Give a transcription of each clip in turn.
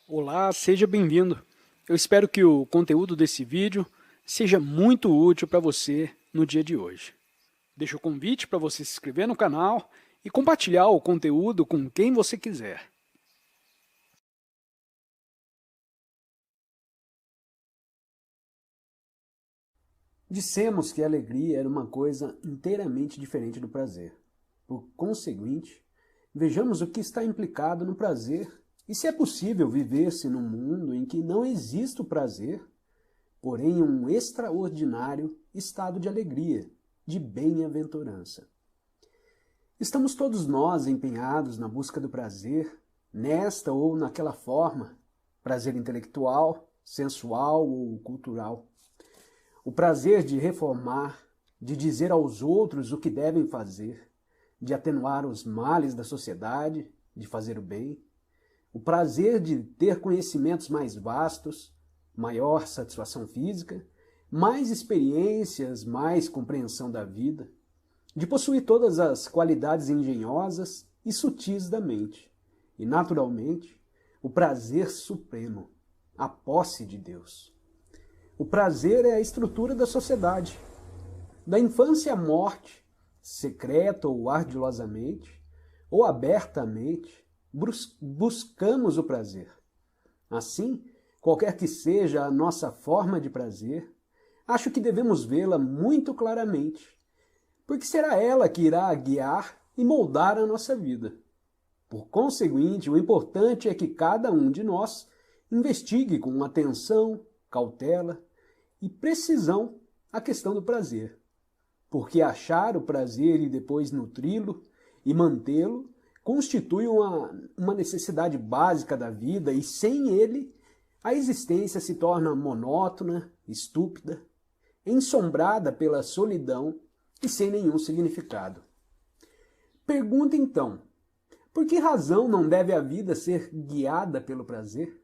Olá, seja bem-vindo. Eu espero que o conteúdo desse vídeo seja muito útil para você no dia de hoje. Deixo o convite para você se inscrever no canal e compartilhar o conteúdo com quem você quiser. Dissemos que a alegria era uma coisa inteiramente diferente do prazer. Por conseguinte, vejamos o que está implicado no prazer e se é possível viver-se num mundo em que não existe o prazer, porém um extraordinário estado de alegria, de bem-aventurança. Estamos todos nós empenhados na busca do prazer, nesta ou naquela forma, prazer intelectual, sensual ou cultural. O prazer de reformar, de dizer aos outros o que devem fazer, de atenuar os males da sociedade, de fazer o bem. O prazer de ter conhecimentos mais vastos, maior satisfação física, mais experiências, mais compreensão da vida, de possuir todas as qualidades engenhosas e sutis da mente, e, naturalmente, o prazer supremo, a posse de Deus. O prazer é a estrutura da sociedade. Da infância à morte, secreta ou ardilosamente, ou abertamente, buscamos o prazer. Assim, qualquer que seja a nossa forma de prazer, acho que devemos vê-la muito claramente, porque será ela que irá guiar e moldar a nossa vida. Por conseguinte, o importante é que cada um de nós investigue com atenção, cautela e precisão a questão do prazer, porque achar o prazer e depois nutri-lo e mantê-lo constitui uma necessidade básica da vida e sem ele a existência se torna monótona, estúpida, ensombrada pela solidão e sem nenhum significado. Pergunta então, por que razão não deve a vida ser guiada pelo prazer?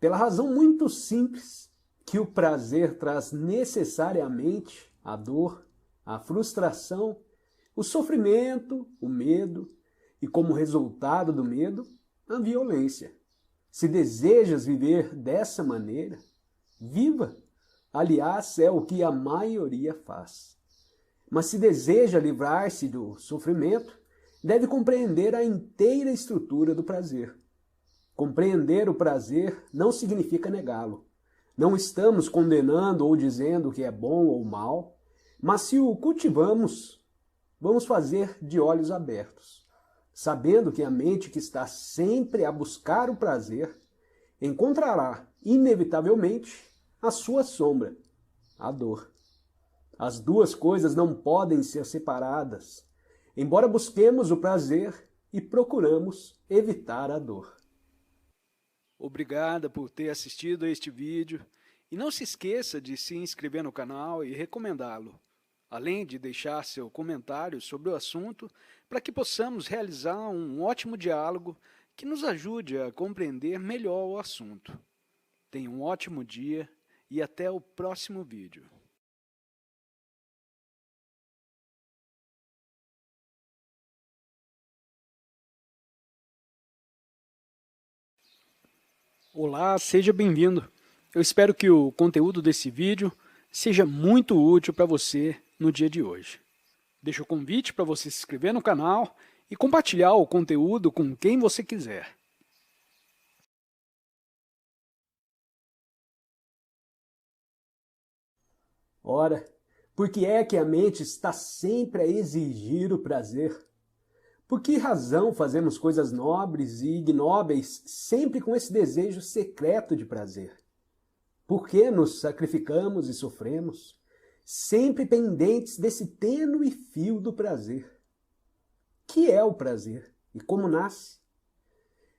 Pela razão muito simples que o prazer traz necessariamente a dor, a frustração, o sofrimento, o medo e, como resultado do medo, a violência. Se desejas viver dessa maneira, viva! Aliás, é o que a maioria faz. Mas se deseja livrar-se do sofrimento, deve compreender a inteira estrutura do prazer. Compreender o prazer não significa negá-lo. Não estamos condenando ou dizendo que é bom ou mal, mas se o cultivamos, vamos fazer de olhos abertos, sabendo que a mente que está sempre a buscar o prazer encontrará, inevitavelmente, a sua sombra, a dor. As duas coisas não podem ser separadas, embora busquemos o prazer e procuramos evitar a dor. Obrigada por ter assistido a este vídeo e não se esqueça de se inscrever no canal e recomendá-lo, além de deixar seu comentário sobre o assunto para que possamos realizar um ótimo diálogo que nos ajude a compreender melhor o assunto. Tenha um ótimo dia e até o próximo vídeo. Olá, seja bem-vindo. Eu espero que o conteúdo desse vídeo seja muito útil para você no dia de hoje. Deixo o convite para você se inscrever no canal e compartilhar o conteúdo com quem você quiser. Ora, por que é que a mente está sempre a exigir o prazer? Por que razão fazemos coisas nobres e ignóbeis sempre com esse desejo secreto de prazer? Por que nos sacrificamos e sofremos, sempre pendentes desse tênue fio do prazer? Que é o prazer e como nasce?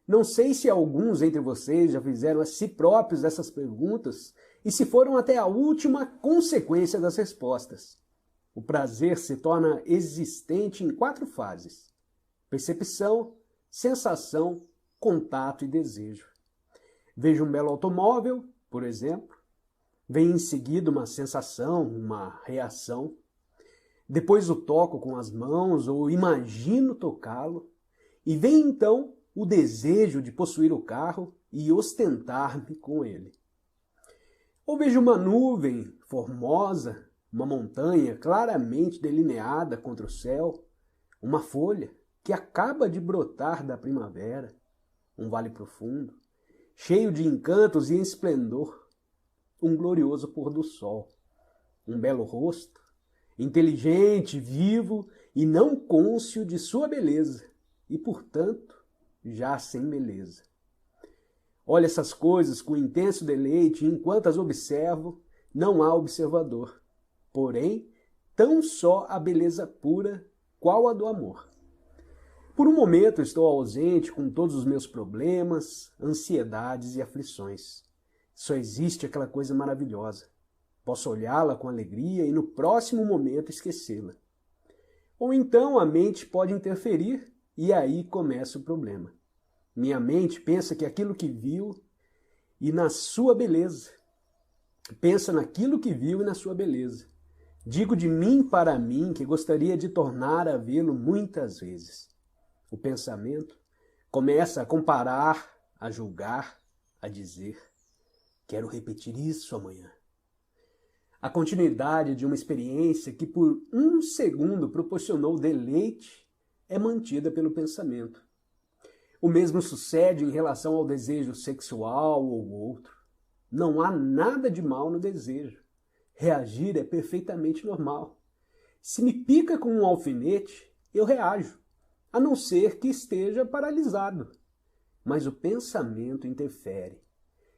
Não sei se alguns entre vocês já fizeram a si próprios essas perguntas e se foram até a última consequência das respostas. O prazer se torna existente em 4 fases: percepção, sensação, contato e desejo. Vejo um belo automóvel, por exemplo, vem em seguida uma sensação, uma reação. Depois o toco com as mãos ou imagino tocá-lo. E vem então o desejo de possuir o carro e ostentar-me com ele. Ou vejo uma nuvem formosa, uma montanha claramente delineada contra o céu, uma folha que acaba de brotar da primavera, um vale profundo, cheio de encantos e esplendor, um glorioso pôr do sol, um belo rosto, inteligente, vivo e não cônscio de sua beleza, e, portanto, já sem beleza. Olho essas coisas com intenso deleite e, enquanto as observo, não há observador. Porém, tão só a beleza pura, qual a do amor. Por um momento estou ausente com todos os meus problemas, ansiedades e aflições. Só existe aquela coisa maravilhosa. Posso olhá-la com alegria e no próximo momento esquecê-la. Ou então a mente pode interferir e aí começa o problema. Minha mente pensa que aquilo que viu e na sua beleza. Pensa naquilo que viu e na sua beleza. Digo de mim para mim que gostaria de tornar a vê-lo muitas vezes. O pensamento começa a comparar, a julgar, a dizer: quero repetir isso amanhã. A continuidade de uma experiência que por um segundo proporcionou deleite é mantida pelo pensamento. O mesmo sucede em relação ao desejo sexual ou outro. Não há nada de mal no desejo. Reagir é perfeitamente normal. Se me pica com um alfinete, eu reajo, a não ser que esteja paralisado. Mas o pensamento interfere.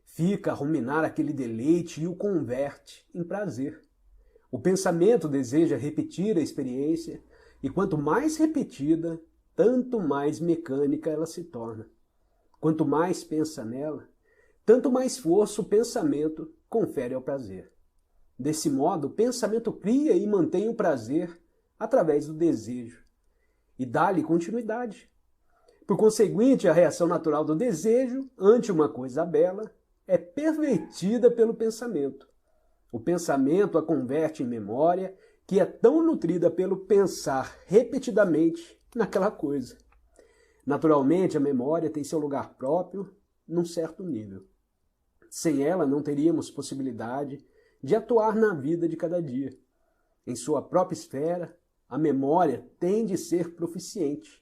Fica a ruminar aquele deleite e o converte em prazer. O pensamento deseja repetir a experiência, e quanto mais repetida, tanto mais mecânica ela se torna. Quanto mais pensa nela, tanto mais força o pensamento confere ao prazer. Desse modo, o pensamento cria e mantém o prazer através do desejo e dá-lhe continuidade. Por conseguinte, a reação natural do desejo ante uma coisa bela é pervertida pelo pensamento. O pensamento a converte em memória, que é tão nutrida pelo pensar repetidamente naquela coisa. Naturalmente, a memória tem seu lugar próprio num certo nível. Sem ela, não teríamos possibilidade de atuar na vida de cada dia. Em sua própria esfera, a memória tem de ser proficiente,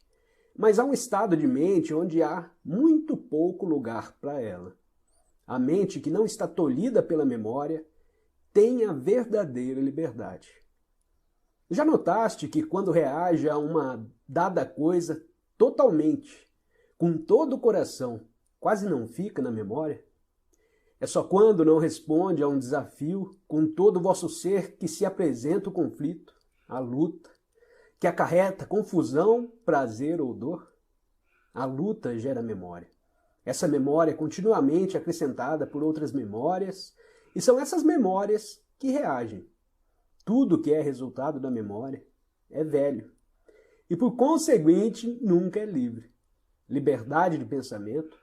mas há um estado de mente onde há muito pouco lugar para ela. A mente que não está tolhida pela memória tem a verdadeira liberdade. Já notaste que quando reage a uma dada coisa totalmente, com todo o coração, quase não fica na memória? É só quando não responde a um desafio com todo o vosso ser que se apresenta o conflito, a luta, que acarreta confusão, prazer ou dor? A luta gera memória. Essa memória é continuamente acrescentada por outras memórias, e são essas memórias que reagem. Tudo que é resultado da memória é velho, e por conseguinte nunca é livre. Liberdade de pensamento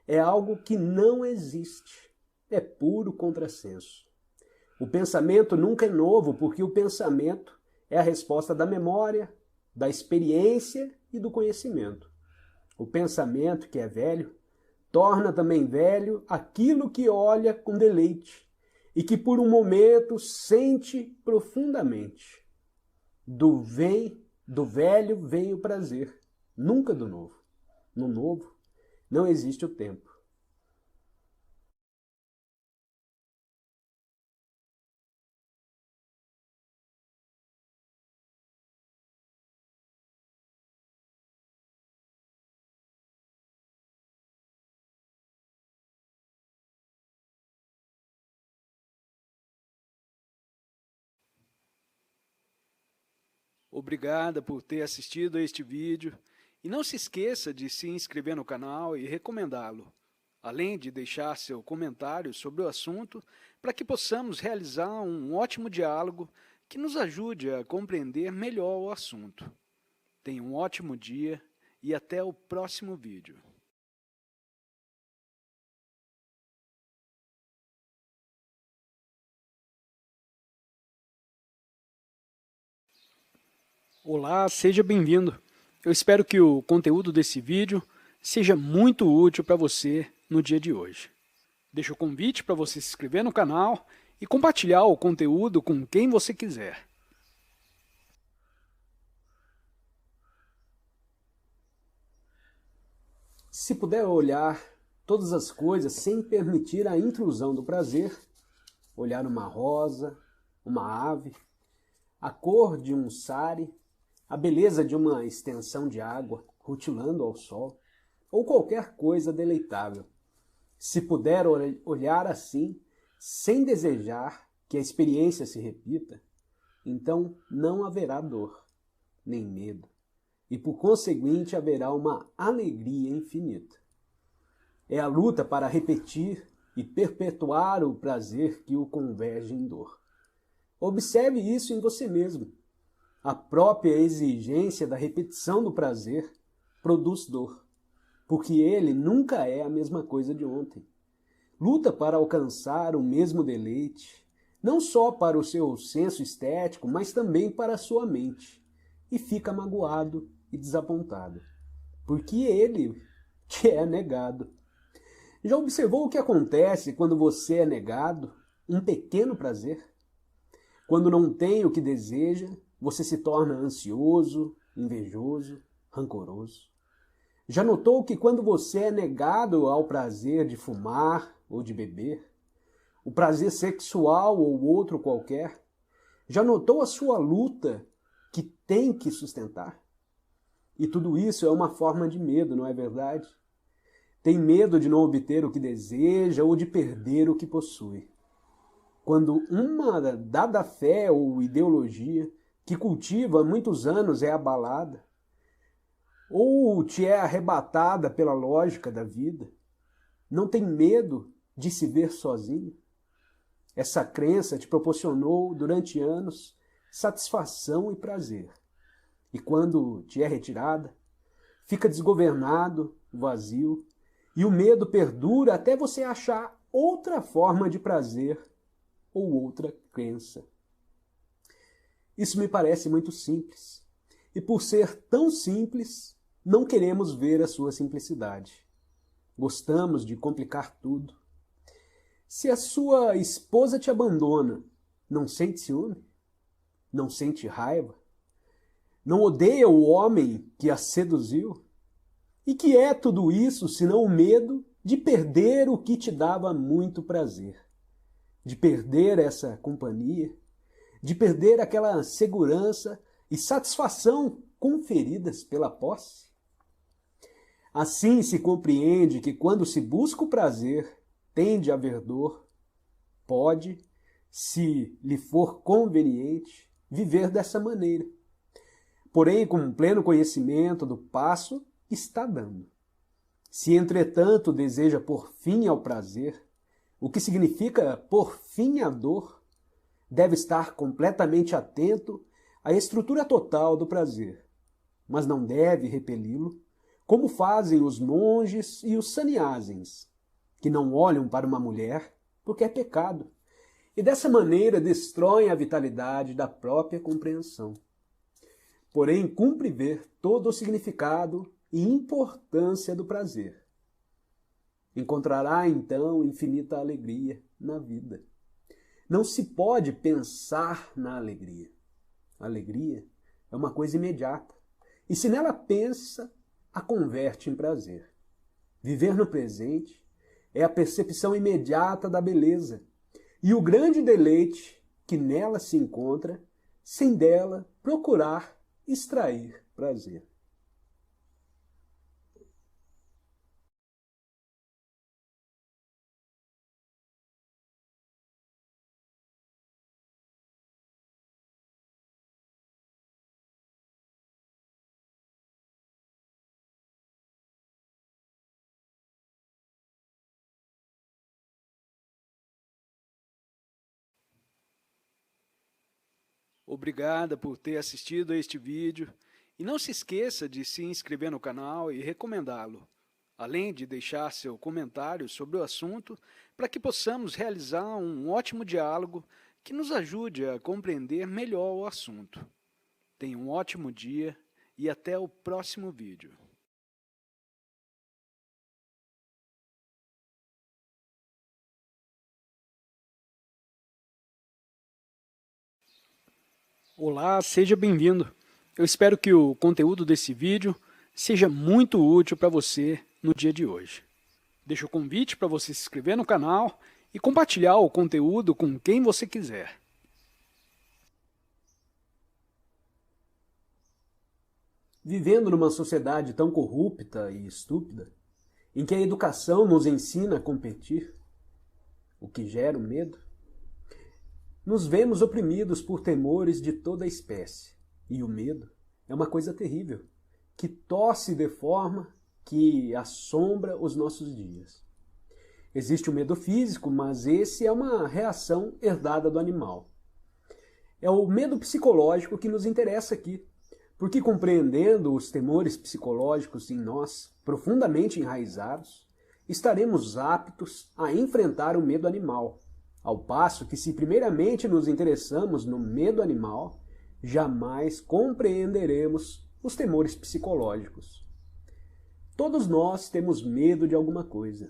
é algo que não existe, é puro contrassenso. O pensamento nunca é novo, porque o pensamento é a resposta da memória, da experiência e do conhecimento. O pensamento que é velho torna também velho aquilo que olha com deleite e que por um momento sente profundamente. Do velho vem o prazer, nunca do novo. No novo não existe o tempo. Obrigada por ter assistido a este vídeo e não se esqueça de se inscrever no canal e recomendá-lo, além de deixar seu comentário sobre o assunto para que possamos realizar um ótimo diálogo que nos ajude a compreender melhor o assunto. Tenha um ótimo dia e até o próximo vídeo. Olá, seja bem-vindo. Eu espero que o conteúdo desse vídeo seja muito útil para você no dia de hoje. Deixo o convite para você se inscrever no canal e compartilhar o conteúdo com quem você quiser. Se puder olhar todas as coisas sem permitir a intrusão do prazer, olhar uma rosa, uma ave, a cor de um sari, a beleza de uma extensão de água rutilando ao sol, ou qualquer coisa deleitável. Se puder olhar assim, sem desejar que a experiência se repita, então não haverá dor, nem medo, e por conseguinte haverá uma alegria infinita. É a luta para repetir e perpetuar o prazer que o converge em dor. Observe isso em você mesmo. A própria exigência da repetição do prazer produz dor, porque ele nunca é a mesma coisa de ontem. Luta para alcançar o mesmo deleite, não só para o seu senso estético, mas também para a sua mente, e fica magoado e desapontado, porque ele te é negado. Já observou o que acontece quando você é negado um pequeno prazer? Quando não tem o que deseja, você se torna ansioso, invejoso, rancoroso. Já notou que quando você é negado ao prazer de fumar ou de beber, o prazer sexual ou outro qualquer, já notou a sua luta que tem que sustentar? E tudo isso é uma forma de medo, não é verdade? Tem medo de não obter o que deseja ou de perder o que possui. Quando uma dada fé ou ideologia que cultiva há muitos anos é abalada, ou te é arrebatada pela lógica da vida, não tem medo de se ver sozinho? Essa crença te proporcionou, durante anos, satisfação e prazer. E quando te é retirada, fica desgovernado, vazio, e o medo perdura até você achar outra forma de prazer ou outra crença. Isso me parece muito simples. E por ser tão simples, não queremos ver a sua simplicidade. Gostamos de complicar tudo. Se a sua esposa te abandona, não sente ciúme? Não sente raiva? Não odeia o homem que a seduziu? E que é tudo isso senão o medo de perder o que te dava muito prazer? De perder essa companhia? De perder aquela segurança e satisfação conferidas pela posse? Assim se compreende que quando se busca o prazer, tende a haver dor, pode, se lhe for conveniente, viver dessa maneira. Porém, com pleno conhecimento do passo, está dando. Se, entretanto, deseja pôr fim ao prazer, o que significa pôr fim à dor, deve estar completamente atento à estrutura total do prazer, mas não deve repeli-lo, como fazem os monges e os sannyasins, que não olham para uma mulher porque é pecado, e dessa maneira destroem a vitalidade da própria compreensão. Porém, cumpre ver todo o significado e importância do prazer. Encontrará, então, infinita alegria na vida. Não se pode pensar na alegria. A alegria é uma coisa imediata. E se nela pensa, a converte em prazer. Viver no presente é a percepção imediata da beleza e o grande deleite que nela se encontra, sem dela procurar extrair prazer. Obrigada por ter assistido a este vídeo e não se esqueça de se inscrever no canal e recomendá-lo, além de deixar seu comentário sobre o assunto para que possamos realizar um ótimo diálogo que nos ajude a compreender melhor o assunto. Tenha um ótimo dia e até o próximo vídeo. Olá, seja bem-vindo. Eu espero que o conteúdo desse vídeo seja muito útil para você no dia de hoje. Deixo o convite para você se inscrever no canal e compartilhar o conteúdo com quem você quiser. Vivendo numa sociedade tão corrupta e estúpida, em que a educação nos ensina a competir, o que gera o medo, nos vemos oprimidos por temores de toda a espécie. E o medo é uma coisa terrível, que torce e deforma, que assombra os nossos dias. Existe o medo físico, mas esse é uma reação herdada do animal. É o medo psicológico que nos interessa aqui, porque compreendendo os temores psicológicos em nós, profundamente enraizados, estaremos aptos a enfrentar o medo animal, ao passo que se primeiramente nos interessamos no medo animal, jamais compreenderemos os temores psicológicos. Todos nós temos medo de alguma coisa.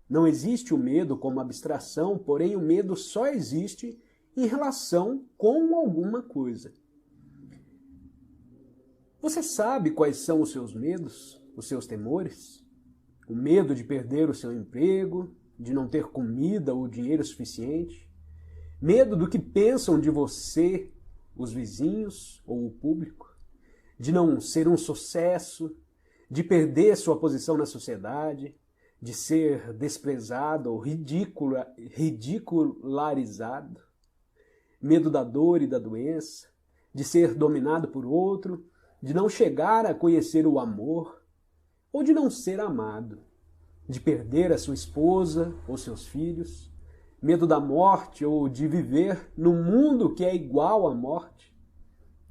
Não existe o medo como abstração, porém o medo só existe em relação com alguma coisa. Você sabe quais são os seus medos, os seus temores? O medo de perder o seu emprego, de não ter comida ou dinheiro suficiente? Medo do que pensam de você os vizinhos ou o público? De não ser um sucesso? De perder sua posição na sociedade? De ser desprezado ou ridicularizado? Medo da dor e da doença? De ser dominado por outro? De não chegar a conhecer o amor? Ou de não ser amado? De perder a sua esposa ou seus filhos? Medo da morte ou de viver num mundo que é igual à morte?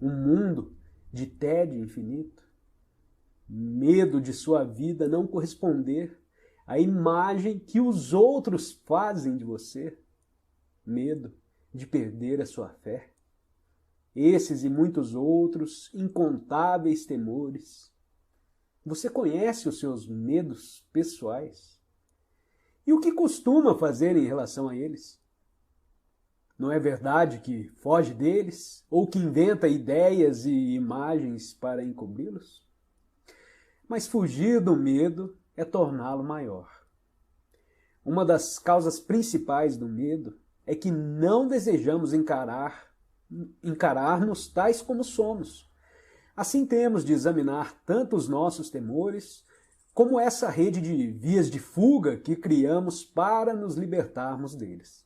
Um mundo de tédio infinito? Medo de sua vida não corresponder à imagem que os outros fazem de você? Medo de perder a sua fé? Esses e muitos outros incontáveis temores. Você conhece os seus medos pessoais? E o que costuma fazer em relação a eles? Não é verdade que foge deles? Ou que inventa ideias e imagens para encobri-los? Mas fugir do medo é torná-lo maior. Uma das causas principais do medo é que não desejamos encarar-nos tais como somos. Assim temos de examinar tanto os nossos temores, como essa rede de vias de fuga que criamos para nos libertarmos deles.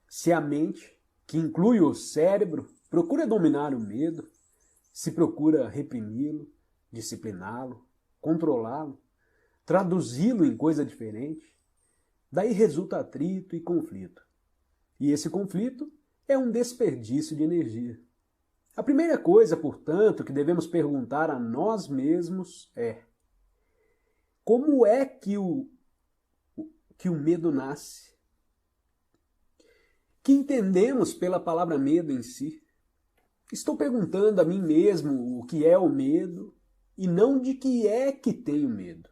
Se a mente, que inclui o cérebro, procura dominar o medo, se procura reprimi-lo, discipliná-lo, controlá-lo, traduzi-lo em coisa diferente, daí resulta atrito e conflito. E esse conflito é um desperdício de energia. A primeira coisa, portanto, que devemos perguntar a nós mesmos é: como é que o medo nasce? Que entendemos pela palavra medo em si? Estou perguntando a mim mesmo o que é o medo e não de que é que tenho medo.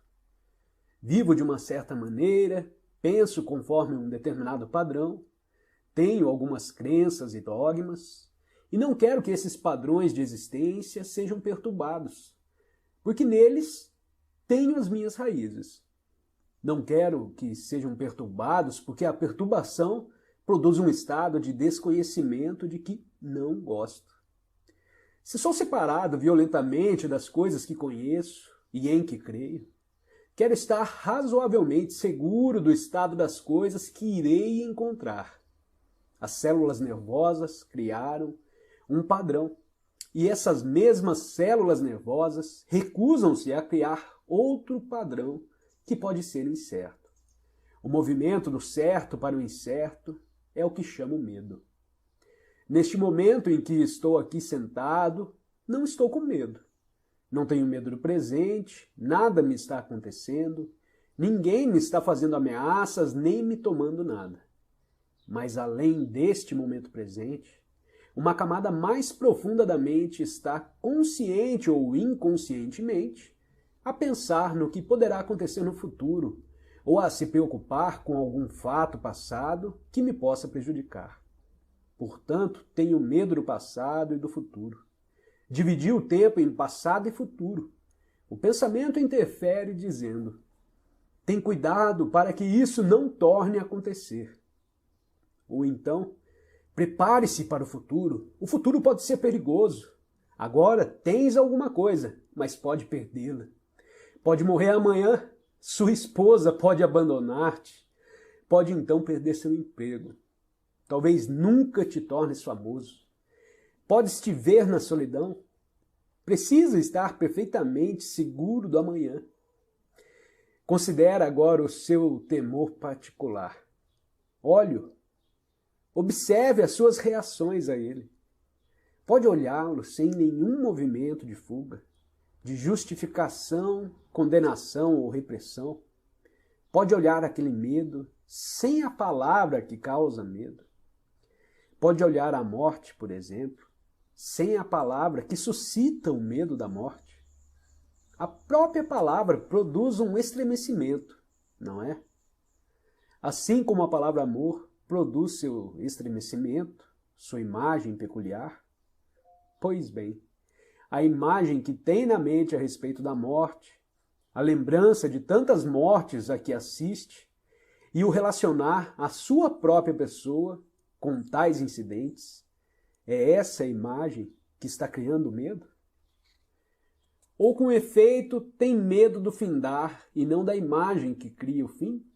Vivo de uma certa maneira, penso conforme um determinado padrão, tenho algumas crenças e dogmas, e não quero que esses padrões de existência sejam perturbados, porque neles tenho as minhas raízes. Não quero que sejam perturbados, porque a perturbação produz um estado de desconhecimento de que não gosto. Se sou separado violentamente das coisas que conheço e em que creio, quero estar razoavelmente seguro do estado das coisas que irei encontrar. As células nervosas criaram um padrão, e essas mesmas células nervosas recusam-se a criar outro padrão que pode ser incerto. O movimento do certo para o incerto é o que chamo medo. Neste momento em que estou aqui sentado, não estou com medo. Não tenho medo do presente, nada me está acontecendo, ninguém me está fazendo ameaças nem me tomando nada. Mas além deste momento presente, uma camada mais profunda da mente está consciente ou inconscientemente a pensar no que poderá acontecer no futuro ou a se preocupar com algum fato passado que me possa prejudicar. Portanto, tenho medo do passado e do futuro. Dividi o tempo em passado e futuro. O pensamento interfere dizendo: tem cuidado para que isso não torne a acontecer. Ou então, prepare-se para o futuro. O futuro pode ser perigoso. Agora tens alguma coisa, mas pode perdê-la. Pode morrer amanhã, sua esposa pode abandonar-te, pode então perder seu emprego. Talvez nunca te tornes famoso. Podes te ver na solidão. Precisa estar perfeitamente seguro do amanhã. Considera agora o seu temor particular. Olhe-o. Observe as suas reações a ele. Pode olhá-lo sem nenhum movimento de fuga, de justificação, condenação ou repressão. Pode olhar aquele medo sem a palavra que causa medo. Pode olhar a morte, por exemplo, sem a palavra que suscita o medo da morte. A própria palavra produz um estremecimento, não é? Assim como a palavra amor produz seu estremecimento, sua imagem peculiar. Pois bem, a imagem que tem na mente a respeito da morte, a lembrança de tantas mortes a que assiste e o relacionar à sua própria pessoa com tais incidentes, é essa a imagem que está criando medo? Ou com efeito tem medo do findar e não da imagem que cria o fim?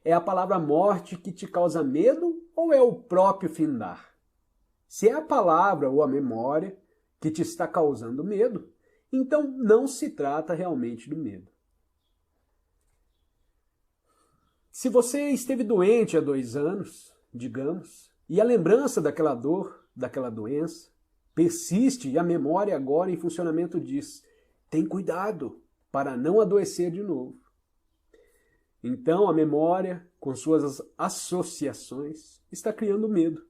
É a palavra morte que te causa medo ou é o próprio findar? Se é a palavra ou a memória que te está causando medo, então não se trata realmente do medo. Se você esteve doente há 2 anos, digamos, e a lembrança daquela dor, daquela doença, persiste e a memória agora em funcionamento diz: tem cuidado para não adoecer de novo. Então a memória, com suas associações, está criando medo.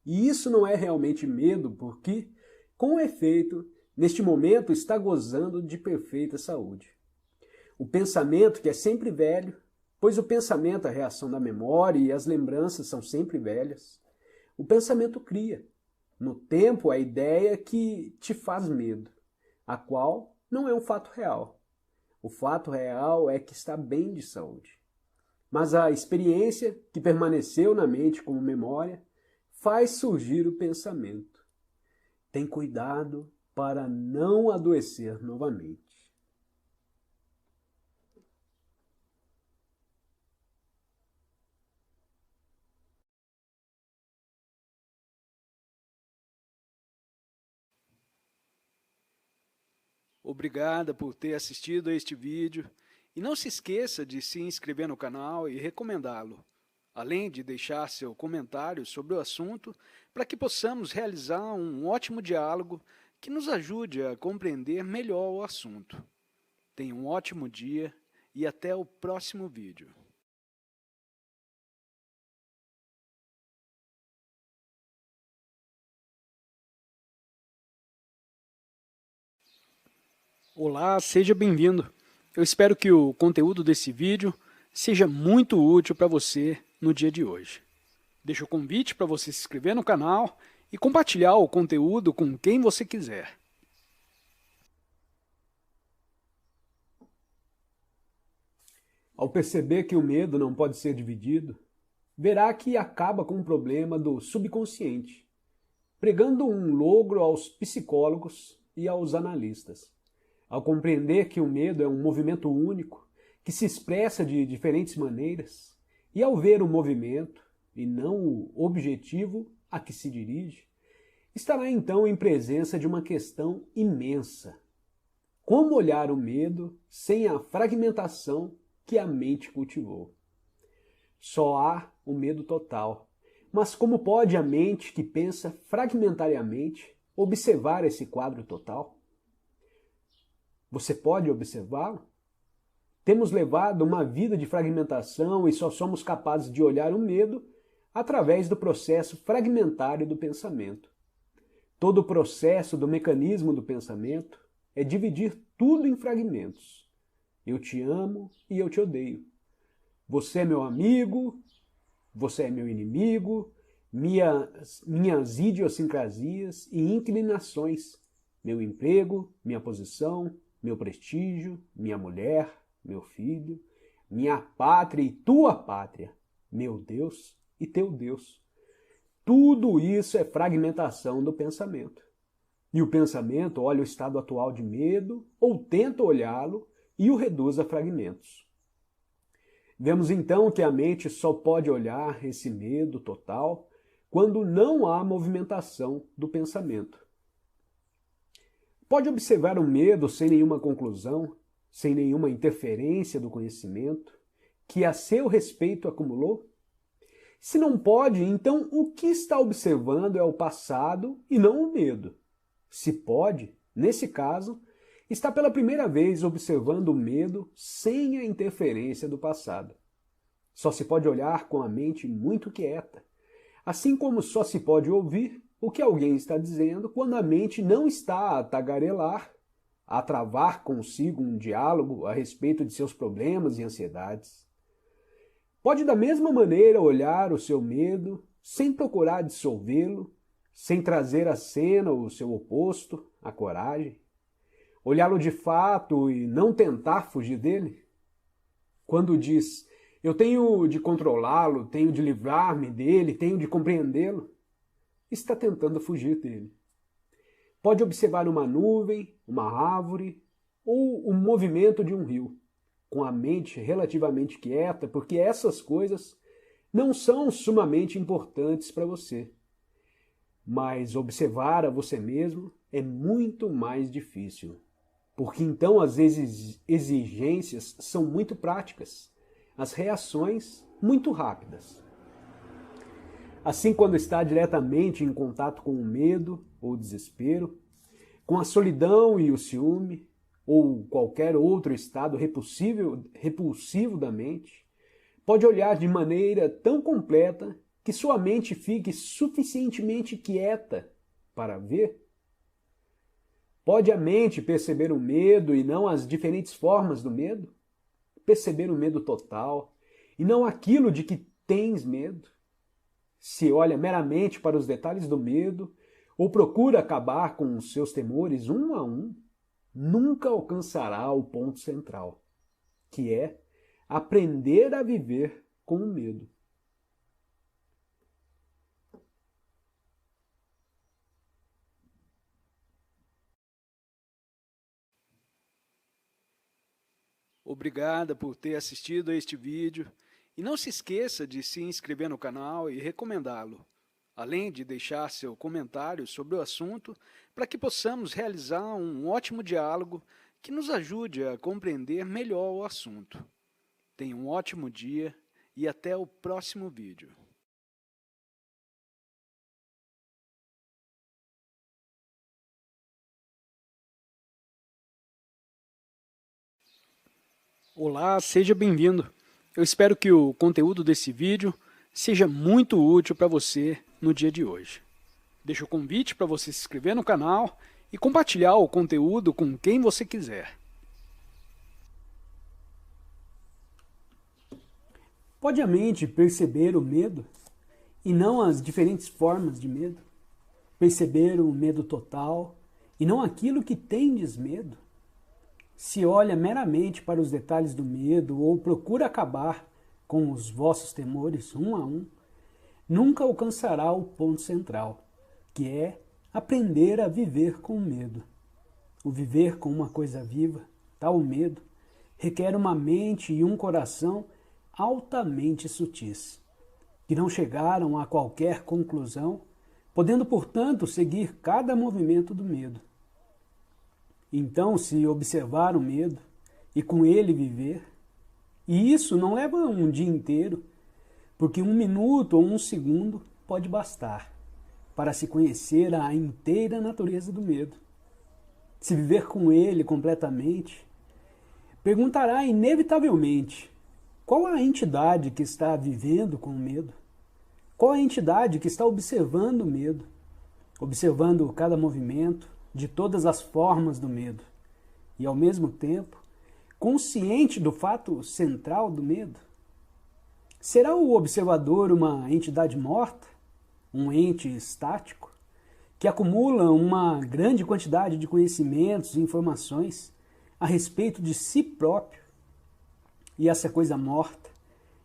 E isso não é realmente medo porque, com efeito, neste momento está gozando de perfeita saúde. O pensamento, que é sempre velho, pois o pensamento é a reação da memória e as lembranças são sempre velhas, o pensamento cria, no tempo, a ideia que te faz medo, a qual não é um fato real. O fato real é que está bem de saúde. Mas a experiência que permaneceu na mente como memória faz surgir o pensamento. Tem cuidado para não adoecer novamente. Obrigada por ter assistido a este vídeo e não se esqueça de se inscrever no canal e recomendá-lo, além de deixar seu comentário sobre o assunto para que possamos realizar um ótimo diálogo que nos ajude a compreender melhor o assunto. Tenha um ótimo dia e até o próximo vídeo. Olá, seja bem-vindo. Eu espero que o conteúdo desse vídeo seja muito útil para você no dia de hoje. Deixo o convite para você se inscrever no canal e compartilhar o conteúdo com quem você quiser. Ao perceber que o medo não pode ser dividido, verá que acaba com o problema do subconsciente, pregando um logro aos psicólogos e aos analistas. Ao compreender que o medo é um movimento único, que se expressa de diferentes maneiras, e ao ver o movimento, e não o objetivo a que se dirige, estará então em presença de uma questão imensa. Como olhar o medo sem a fragmentação que a mente cultivou? Só há o medo total. Mas como pode a mente que pensa fragmentariamente observar esse quadro total? Você pode observá-lo? Temos levado uma vida de fragmentação e só somos capazes de olhar o medo através do processo fragmentário do pensamento. Todo o processo do mecanismo do pensamento é dividir tudo em fragmentos. Eu te amo e eu te odeio. Você é meu amigo, você é meu inimigo, minhas idiosincrasias e inclinações, meu emprego, minha posição, meu prestígio, minha mulher, meu filho, minha pátria e tua pátria, meu Deus e teu Deus. Tudo isso é fragmentação do pensamento. E o pensamento olha o estado atual de medo ou tenta olhá-lo e o reduz a fragmentos. Vemos então que a mente só pode olhar esse medo total quando não há movimentação do pensamento. Pode observar o medo sem nenhuma conclusão, sem nenhuma interferência do conhecimento que a seu respeito acumulou? Se não pode, então o que está observando é o passado e não o medo. Se pode, nesse caso, está pela primeira vez observando o medo sem a interferência do passado. Só se pode olhar com a mente muito quieta, assim como só se pode ouvir o que alguém está dizendo quando a mente não está a tagarelar, a travar consigo um diálogo a respeito de seus problemas e ansiedades. Pode da mesma maneira olhar o seu medo sem procurar dissolvê-lo, sem trazer à cena o seu oposto, a coragem. Olhá-lo de fato e não tentar fugir dele. Quando diz, eu tenho de controlá-lo, tenho de livrar-me dele, tenho de compreendê-lo, está tentando fugir dele. Pode observar uma nuvem, uma árvore ou o movimento de um rio, com a mente relativamente quieta, porque essas coisas não são sumamente importantes para você. Mas observar a você mesmo é muito mais difícil, porque então as exigências são muito práticas, as reações muito rápidas. Assim, quando está diretamente em contato com o medo ou o desespero, com a solidão e o ciúme, ou qualquer outro estado repulsivo da mente, pode olhar de maneira tão completa que sua mente fique suficientemente quieta para ver? Pode a mente perceber o medo e não as diferentes formas do medo? Perceber o medo total e não aquilo de que tens medo? Se olha meramente para os detalhes do medo ou procura acabar com os seus temores um a um, nunca alcançará o ponto central, que é aprender a viver com o medo. Obrigada por ter assistido a este vídeo e não se esqueça de se inscrever no canal e recomendá-lo, além de deixar seu comentário sobre o assunto para que possamos realizar um ótimo diálogo que nos ajude a compreender melhor o assunto. Tenha um ótimo dia e até o próximo vídeo. Olá, seja bem-vindo. Eu espero que o conteúdo desse vídeo seja muito útil para você no dia de hoje. Deixo o convite para você se inscrever no canal e compartilhar o conteúdo com quem você quiser. Pode a mente perceber o medo e não as diferentes formas de medo? Perceber o medo total e não aquilo que tendes medo? Se olha meramente para os detalhes do medo ou procura acabar com os vossos temores um a um, nunca alcançará o ponto central, que é aprender a viver com o medo. O viver com uma coisa viva, tal medo, requer uma mente e um coração altamente sutis, que não chegaram a qualquer conclusão, podendo, portanto, seguir cada movimento do medo. Então, se observar o medo e com ele viver, e isso não leva um dia inteiro, porque 1 minuto ou 1 segundo pode bastar para se conhecer a inteira natureza do medo. Se viver com ele completamente, perguntará inevitavelmente qual a entidade que está vivendo com o medo, qual a entidade que está observando o medo, observando cada movimento de todas as formas do medo e, ao mesmo tempo, consciente do fato central do medo. Será o observador uma entidade morta? um ente estático, que acumula uma grande quantidade de conhecimentos e informações a respeito de si próprio, e essa coisa morta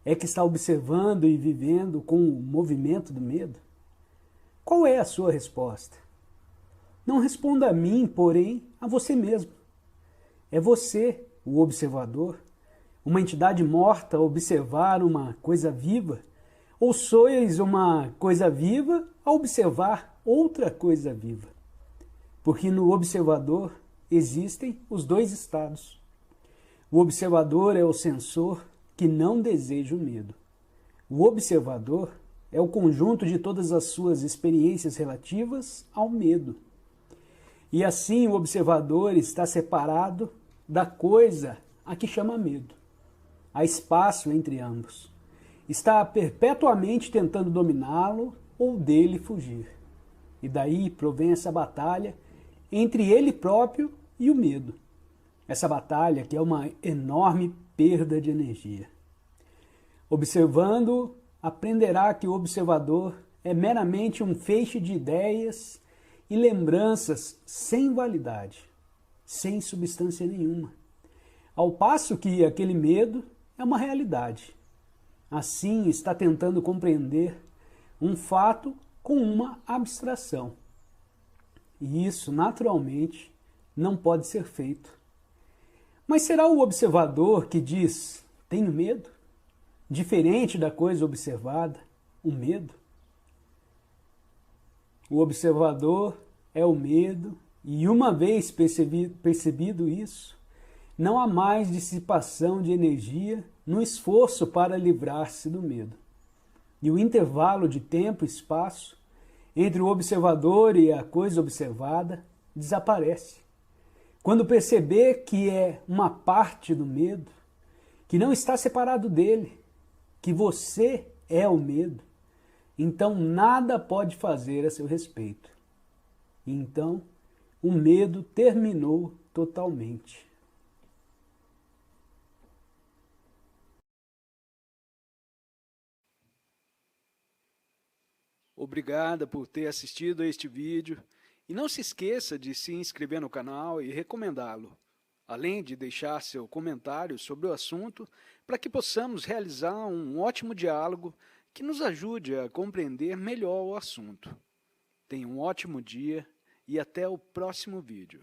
é que está observando e vivendo com o movimento do medo? Qual é a sua resposta? Não responda a mim, porém, a você mesmo. É você, o observador, uma entidade morta a observar uma coisa viva, ou sois uma coisa viva a observar outra coisa viva? Porque no observador existem os dois estados. O observador é o sensor que não deseja o medo. O observador é o conjunto de todas as suas experiências relativas ao medo. E assim o observador está separado da coisa a que chama medo. Há espaço entre ambos. Está perpetuamente tentando dominá-lo ou dele fugir. E daí provém essa batalha entre ele próprio e o medo. Essa batalha que é uma enorme perda de energia. Observando, aprenderá que o observador é meramente um feixe de ideias e lembranças sem validade, sem substância nenhuma. Ao passo que aquele medo é uma realidade. Assim está tentando compreender um fato com uma abstração. E isso, naturalmente, não pode ser feito. Mas será o observador que diz, tenho medo? Diferente da coisa observada, o medo? O observador é o medo, e uma vez percebido isso, não há mais dissipação de energia no esforço para livrar-se do medo. E o intervalo de tempo e espaço entre o observador e a coisa observada desaparece. Quando perceber que é uma parte do medo, que não está separado dele, que você é o medo, então nada pode fazer a seu respeito. Então, o medo terminou totalmente. Obrigada por ter assistido a este vídeo e não se esqueça de se inscrever no canal e recomendá-lo, além de deixar seu comentário sobre o assunto para que possamos realizar um ótimo diálogo que nos ajude a compreender melhor o assunto. Tenha um ótimo dia e até o próximo vídeo.